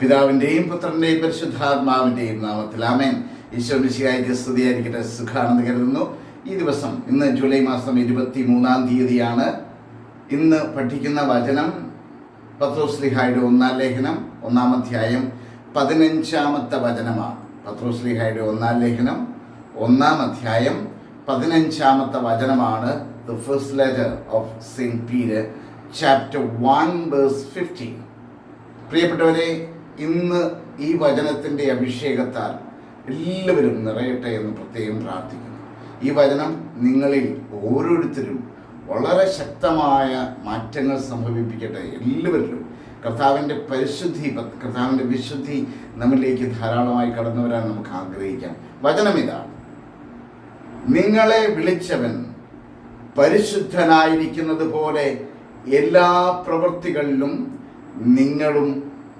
പിതാവിൻ്റെയും പുത്രൻ്റെയും പരിശുദ്ധാത്മാവിൻ്റെയും നാമത്തിൽ ആമേൻ. ഈശോ മിശിഹായ്ക്ക് സ്തുതിയായിരിക്കട്ടെ. സുഖാണെന്ന് കരുതുന്നു. ഈ ദിവസം ഇന്ന് ജൂലൈ മാസം 23-ാം തീയതിയാണ്. ഇന്ന് പഠിക്കുന്ന വചനം പത്രോസ്ലീഹായുടെ 1-ാം ലേഖനം 1-ാം അധ്യായം 15-ാമത്തെ വചനമാണ്. പത്രോസ്ലീഹായുടെ 1-ാം ലേഖനം 1-ാം അധ്യായം 15-ാമത്തെ വചനമാണ്. The first letter of St. Peter, chapter 1, verse 15. പ്രിയപ്പെട്ടവരെ, ഇന്ന് ഈ വചനത്തിൻ്റെ അഭിഷേകത്താൽ എല്ലാവരും നിറയട്ടെ എന്ന് പ്രത്യേകം പ്രാർത്ഥിക്കുന്നു. ഈ വചനം നിങ്ങളിൽ ഓരോരുത്തരും വളരെ ശക്തമായ മാറ്റങ്ങൾ സംഭവിപ്പിക്കട്ടെ. എല്ലാവരിലും കർത്താവിൻ്റെ കർത്താവിൻ്റെ വിശുദ്ധി നമ്മിലേക്ക് ധാരാളമായി കടന്നു വരാൻ നമുക്ക് ആഗ്രഹിക്കാം. വചനം ഇതാണ്: നിങ്ങളെ വിളിച്ചവൻ പരിശുദ്ധനായിരിക്കുന്നത് പോലെ എല്ലാ പ്രവൃത്തികളിലും നിങ്ങളും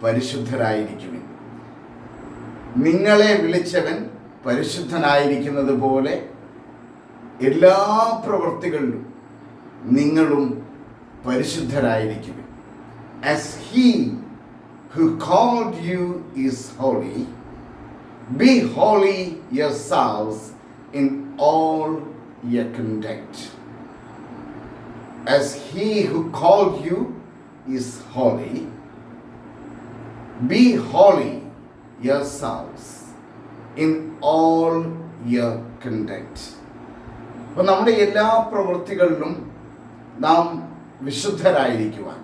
പരിശുദ്ധരായിരിക്കുവിൻ. നിങ്ങളെ വിളിച്ചവൻ പരിശുദ്ധനായിരിക്കുന്നത് പോലെ എല്ലാ പ്രവൃത്തികളിലും നിങ്ങളും പരിശുദ്ധരായിരിക്കുവിൻ. As he who called you is holy, be holy yourselves in all your conduct. As he who called you is holy, be holy yourselves in all your conduct. അപ്പോൾ നമ്മുടെ എല്ലാ പ്രവൃത്തികളിലും നാം വിശുദ്ധരായിരിക്കുവാൻ,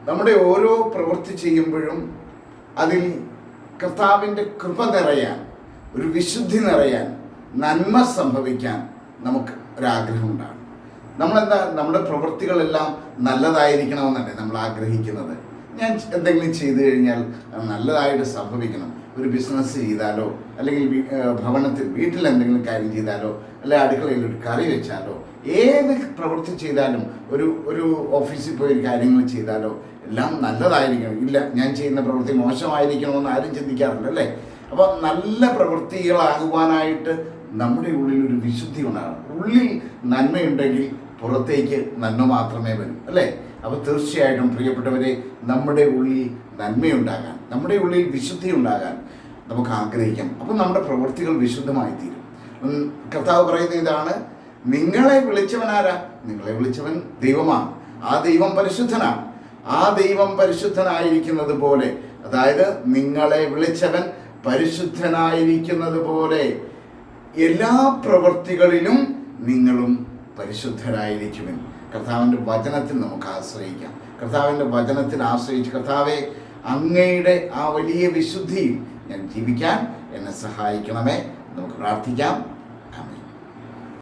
നമ്മുടെ ഓരോ പ്രവൃത്തി ചെയ്യുമ്പോഴും അതിൽ കർത്താവിൻ്റെ കൃപ നിറയാൻ, ഒരു വിശുദ്ധി നിറയാൻ, നന്മ സംഭവിക്കാൻ നമുക്ക് ഒരാഗ്രഹമുണ്ടാകും. നമ്മുടെ പ്രവൃത്തികളെല്ലാം നല്ലതായിരിക്കണമെന്നല്ലേ നമ്മൾ ആഗ്രഹിക്കുന്നത്. ഞാൻ എന്തെങ്കിലും ചെയ്തു കഴിഞ്ഞാൽ നല്ലതായിട്ട് സംഭവിക്കണം. ഒരു ബിസിനസ് ചെയ്താലോ, അല്ലെങ്കിൽ വീട്ടിൽ എന്തെങ്കിലും കാര്യം ചെയ്താലോ, അല്ലെങ്കിൽ അടുക്കളയിൽ ഒരു കറി വെച്ചാലോ, ഏത് പ്രവൃത്തി ചെയ്താലും, ഒരു ഓഫീസിൽ പോയി കാര്യങ്ങൾ ചെയ്താലോ എല്ലാം നല്ലതായിരിക്കണം. ഇല്ല, ഞാൻ ചെയ്യുന്ന പ്രവൃത്തി മോശമായിരിക്കണമെന്ന് ആരും ചിന്തിക്കാറില്ല, അല്ലേ? അപ്പോൾ നല്ല പ്രവൃത്തികളാകുവാനായിട്ട് നമ്മുടെ ഉള്ളിൽ ഒരു വിശുദ്ധി ഉണ്ടാകണം. ഉള്ളിൽ നന്മയുണ്ടെങ്കിൽ പുറത്തേക്ക് നന്മ മാത്രമേ വരൂ, അല്ലേ? അപ്പോൾ തീർച്ചയായിട്ടും പ്രിയപ്പെട്ടവരെ, നമ്മുടെ ഉള്ളിൽ നന്മയുണ്ടാകാൻ, നമ്മുടെ ഉള്ളിൽ വിശുദ്ധി ഉണ്ടാകാൻ നമുക്ക് ആഗ്രഹിക്കാം. അപ്പം നമ്മുടെ പ്രവൃത്തികൾ വിശുദ്ധമായി തീരും. കർത്താവ് പറയുന്ന ഇതാണ്: നിങ്ങളെ വിളിച്ചവനാരാ? നിങ്ങളെ വിളിച്ചവൻ ദൈവമാണ്. ആ ദൈവം പരിശുദ്ധനാണ്. ആ ദൈവം പരിശുദ്ധനായിരിക്കുന്നത് പോലെ, അതായത് നിങ്ങളെ വിളിച്ചവൻ പരിശുദ്ധനായിരിക്കുന്നത് പോലെ എല്ലാ പ്രവൃത്തികളിലും നിങ്ങളും പരിശുദ്ധരായിരിക്കുമെൻ. കർത്താവിൻ്റെ വചനത്തിൽ നമുക്ക് ആശ്രയിക്കാം. കർത്താവിൻ്റെ വചനത്തിൽ ആശ്രയിച്ച്, കർത്താവെ, അങ്ങയുടെ ആ വലിയ വിശുദ്ധിയിൽ ഞാൻ ജീവിക്കാൻ എന്നെ സഹായിക്കണമേ. നമുക്ക് പ്രാർത്ഥിക്കാം.